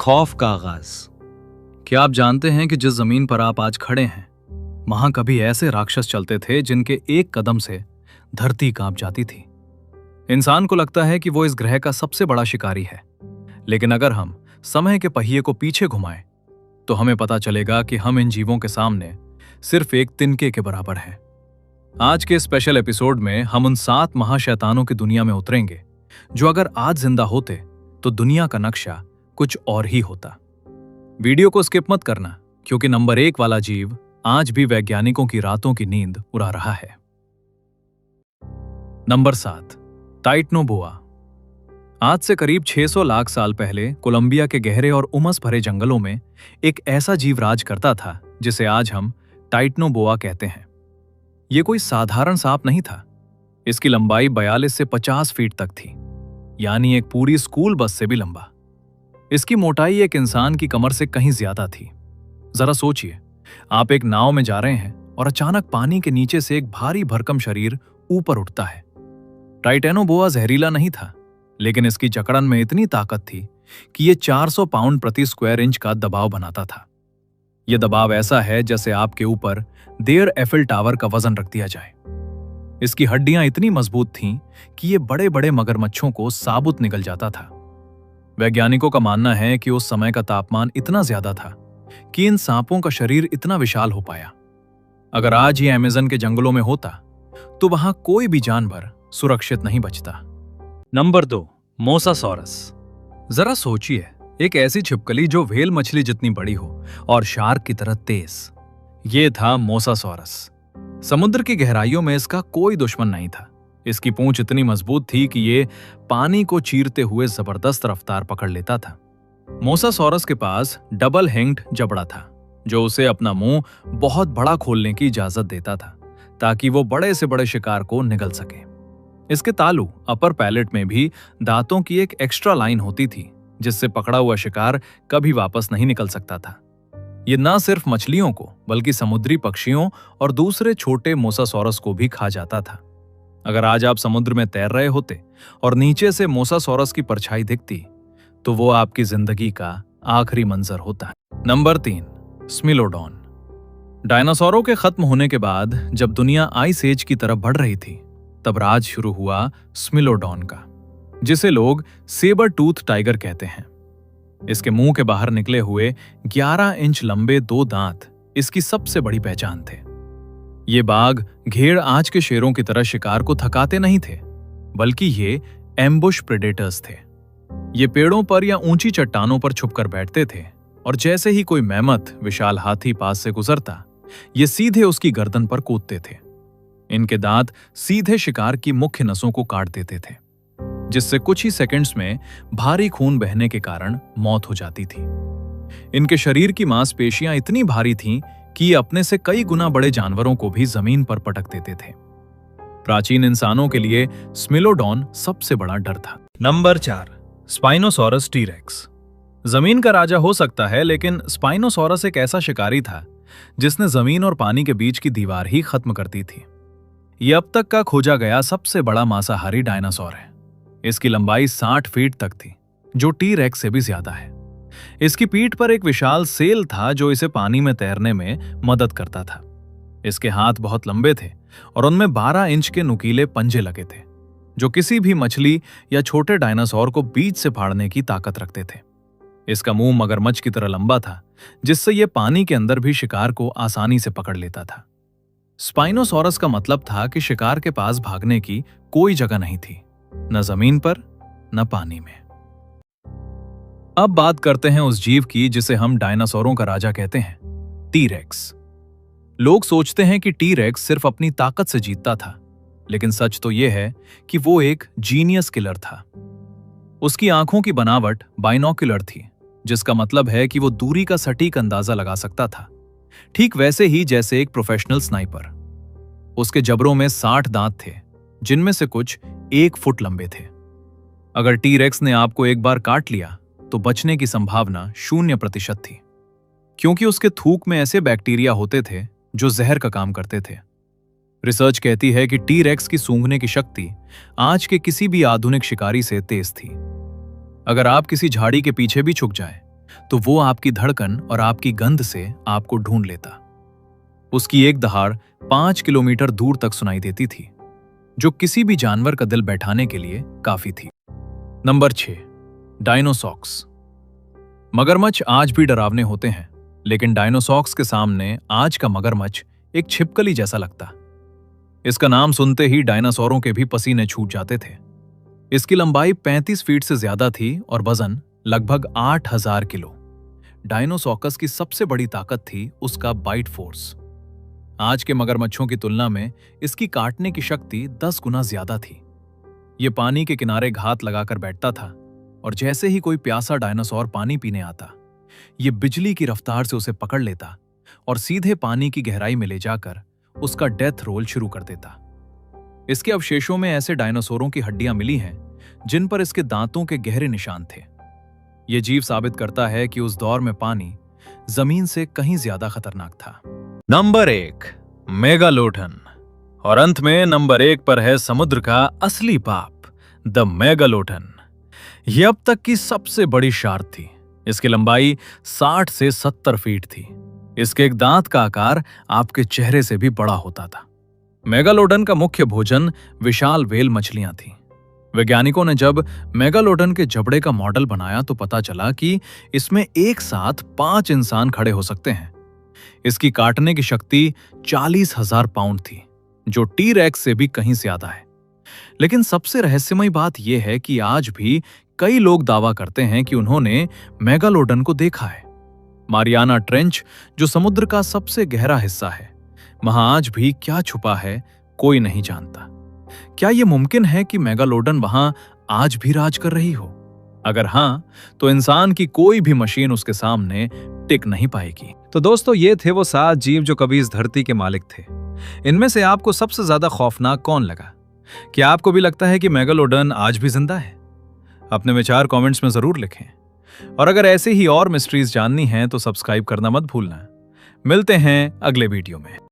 खौफ का आगाज। क्या आप जानते हैं कि जिस जमीन पर आप आज खड़े हैं, वहां कभी ऐसे राक्षस चलते थे जिनके एक कदम से धरती कांप जाती थी। इंसान को लगता है कि वो इस ग्रह का सबसे बड़ा शिकारी है, लेकिन अगर हम समय के पहिए को पीछे घुमाएं, तो हमें पता चलेगा कि हम इन जीवों के सामने सिर्फ एक तिनके के बराबर हैं। आज के स्पेशल एपिसोड में हम उन 7 महाशैतानों की दुनिया में उतरेंगे, जो अगर आज जिंदा होते तो दुनिया का नक्शा कुछ और ही होता। वीडियो को स्किप मत करना, क्योंकि नंबर 1 वाला जीव आज भी वैज्ञानिकों की रातों की नींद उड़ा रहा है। Number 7, Titanoboa. आज से करीब 600 लाख साल पहले कोलंबिया के गहरे और उमस भरे जंगलों में एक ऐसा जीव राज करता था जिसे आज हम टाइटनोबोआ कहते हैं। यह कोई साधारण सांप नहीं था। इसकी लंबाई 42 से 50 फीट तक थी, यानी एक पूरी स्कूल बस से भी लंबा। इसकी मोटाई एक इंसान की कमर से कहीं ज्यादा थी। जरा सोचिए, आप एक नाव में जा रहे हैं और अचानक पानी के नीचे से एक भारी भरकम शरीर ऊपर उठता है। टाइटैनोबोआ जहरीला नहीं था, लेकिन इसकी जकड़न में इतनी ताकत थी कि यह 400 पाउंड प्रति स्क्वायर इंच का दबाव बनाता था। यह दबाव ऐसा है जैसे आपके ऊपर देर एफिल टावर का वजन रख दिया जाए। इसकी हड्डियां इतनी मजबूत थीं कि यह बड़े बड़े मगरमच्छों को साबुत निगल जाता था। वैज्ञानिकों का मानना है कि उस समय का तापमान इतना ज्यादा था कि इन सांपों का शरीर इतना विशाल हो पाया। अगर आज ये अमेज़न के जंगलों में होता तो वहां कोई भी जानवर सुरक्षित नहीं बचता। Number 2, mosasaurus. जरा सोचिए, एक ऐसी छिपकली जो व्हेल मछली जितनी बड़ी हो और शार्क की तरह तेज। ये था मोसासॉरस। समुद्र की गहराइयों में इसका कोई दुश्मन नहीं था। इसकी पूंछ इतनी मजबूत थी कि ये पानी को चीरते हुए जबरदस्त रफ्तार पकड़ लेता था। मोसासॉरस के पास डबल हिंग्ड जबड़ा था, जो उसे अपना मुंह बहुत बड़ा खोलने की इजाजत देता था, ताकि वो बड़े से बड़े शिकार को निगल सके। इसके तालू अपर पैलेट में भी दांतों की एक एक्स्ट्रा लाइन होती थी, जिससे पकड़ा हुआ शिकार कभी वापस नहीं निकल सकता था। ये न सिर्फ मछलियों को, बल्कि समुद्री पक्षियों और दूसरे छोटे मोसासॉरस को भी खा जाता था। अगर आज आप समुद्र में तैर रहे होते और नीचे से मोसासॉरस की परछाई दिखती, तो वो आपकी जिंदगी का आखिरी मंजर होता। नंबर 3, स्मिलोडॉन। डायनासोरों के खत्म होने के बाद जब दुनिया आइस एज की तरफ बढ़ रही थी, तब राज शुरू हुआ स्मिलोडॉन का, जिसे लोग सेबर टूथ टाइगर कहते हैं। इसके मुंह के बाहर निकले हुए 11 इंच लंबे 2 दांत इसकी सबसे बड़ी पहचान थे। ये बाघ घेड़ आज के शेरों की तरह शिकार को थकाते नहीं थे, बल्कि ये एम्बुश प्रेडेटर्स थे। ये पेड़ों पर या ऊंची चट्टानों पर छुपकर बैठते थे, और जैसे ही कोई मेहमत विशाल हाथी पास से गुजरता, ये सीधे उसकी गर्दन पर कूदते थे। इनके दांत सीधे शिकार की मुख्य नसों को काट देते थे, जिससे कुछ ही सेकंड्स में भारी खून बहने के कारण मौत हो जाती थी। इनके शरीर की मांसपेशियां इतनी भारी थीं कि ये अपने से कई गुना बड़े जानवरों को भी जमीन पर पटक देते थे। प्राचीन इंसानों के लिए स्मिलोडॉन सबसे बड़ा डर था। Number 4, spinosaurus T-Rex. जमीन का राजा हो सकता है, लेकिन स्पाइनोसॉरस एक ऐसा शिकारी था जिसने जमीन और पानी के बीच की दीवार ही खत्म कर दी थी। यह अब तक का खोजा गया सबसे बड़ा मांसाहारी डायनासोर है। इसकी लंबाई 60 फीट तक थी, जो टीरेक्स से भी ज्यादा है। इसकी पीठ पर एक विशाल सेल था जो इसे पानी में तैरने में मदद करता था। इसके हाथ बहुत लंबे थे और उनमें 12 इंच के नुकीले पंजे लगे थे, जो किसी भी मछली या छोटे डायनासोर को बीच से फाड़ने की ताकत रखते थे। इसका मुंह मगरमच्छ की तरह लंबा था, जिससे यह पानी के अंदर भी शिकार को आसानी से पकड़ लेता था। स्पाइनोसॉरस का मतलब था कि शिकार के पास भागने की कोई जगह नहीं थी, न जमीन पर न पानी में। अब बात करते हैं उस जीव की जिसे हम डायनासोरों का राजा कहते हैं, टीरेक्स। लोग सोचते हैं कि टीरेक्स सिर्फ अपनी ताकत से जीतता था, लेकिन सच तो यह है कि वो एक जीनियस किलर था। उसकी आंखों की बनावट बाइनोक्युलर थी, जिसका मतलब है कि वो दूरी का सटीक अंदाजा लगा सकता था, ठीक वैसे ही जैसे एक प्रोफेशनल स्नाइपर। उसके जबड़ों में 60 दांत थे, जिनमें से कुछ 1 फुट लंबे थे। अगर टीरेक्स ने आपको एक बार काट लिया तो बचने की संभावना 0% थी, क्योंकि उसके थूक में ऐसे बैक्टीरिया होते थे जो जहर का काम करते थे। रिसर्च कहती है कि टी-रेक्स की सूंघने की शक्ति आज के किसी भी आधुनिक शिकारी से तेज थी। अगर आप किसी झाड़ी के पीछे भी छुप जाएं, तो वो आपकी धड़कन और आपकी गंध से आपको ढूंढ लेता। उसकी एक दहाड़ 5 किलोमीटर दूर तक सुनाई देती थी, जो किसी भी जानवर का दिल बैठाने के लिए काफी थी। नंबर 6, डायनोसॉर्क्स। मगरमच्छ आज भी डरावने होते हैं, लेकिन डायनोसॉर्क्स के सामने आज का मगरमच्छ एक छिपकली जैसा लगता। इसका नाम सुनते ही डायनासोरों के भी पसीने छूट जाते थे। इसकी लंबाई 35 फीट से ज्यादा थी और वजन लगभग 8000 किलो। डायनोसॉर्कस की सबसे बड़ी ताकत थी उसका बाइट फोर्स। आज के मगरमच्छों की तुलना में इसकी काटने की शक्ति 10 गुना ज्यादा थी। ये पानी के किनारे घात लगाकर बैठता था और जैसे ही कोई प्यासा डायनासोर पानी पीने आता, ये बिजली की रफ्तार से उसे पकड़ लेता और सीधे पानी की गहराई में ले जाकर उसका डेथ रोल शुरू कर देता। इसके अवशेषों में ऐसे डायनासोरों की हड्डियां मिली हैं जिन पर इसके दांतों के गहरे निशान थे। यह जीव साबित करता है कि उस दौर में पानी जमीन से कहीं ज्यादा खतरनाक था। Number 1, megalodon. और अंत में नंबर 1 पर है समुद्र का असली बाप, द मेगालोडन। यह अब तक की सबसे बड़ी शार्क थी। इसकी लंबाई 60 से 70 फीट थी। इसके एक दांत का आकार आपके चेहरे से भी बड़ा होता था। मेगालोडन का मुख्य भोजन विशाल व्हेल मछलियां थीं। वैज्ञानिकों ने जब मेगालोडन के जबड़े का मॉडल बनाया तो पता चला कि इसमें एक साथ 5 इंसान खड़े हो सकते हैं। इसकी काटने की शक्ति 40,000 पाउंड थी, जो टी-रेक्स से भी कहीं ज्यादा है। लेकिन सबसे रहस्यमयी बात यह है कि आज भी कई लोग दावा करते हैं कि उन्होंने मेगालोडन को देखा है। मारियाना ट्रेंच, जो समुद्र का सबसे गहरा हिस्सा है, वहां आज भी क्या छुपा है कोई नहीं जानता। क्या यह मुमकिन है कि मेगालोडन वहां आज भी राज कर रही हो? अगर हां, तो इंसान की कोई भी मशीन उसके सामने टिक नहीं पाएगी। तो दोस्तों, ये थे वो 7 जीव जो कभी इस धरती के मालिक थे। इनमें से आपको सबसे ज्यादा खौफनाक कौन लगा? क्या आपको भी लगता है कि मेगालोडन आज भी जिंदा है? अपने विचार कमेंट्स में जरूर लिखें। और अगर ऐसे ही और मिस्ट्रीज जाननी हैं तो सब्सक्राइब करना मत भूलना। मिलते हैं अगले वीडियो में।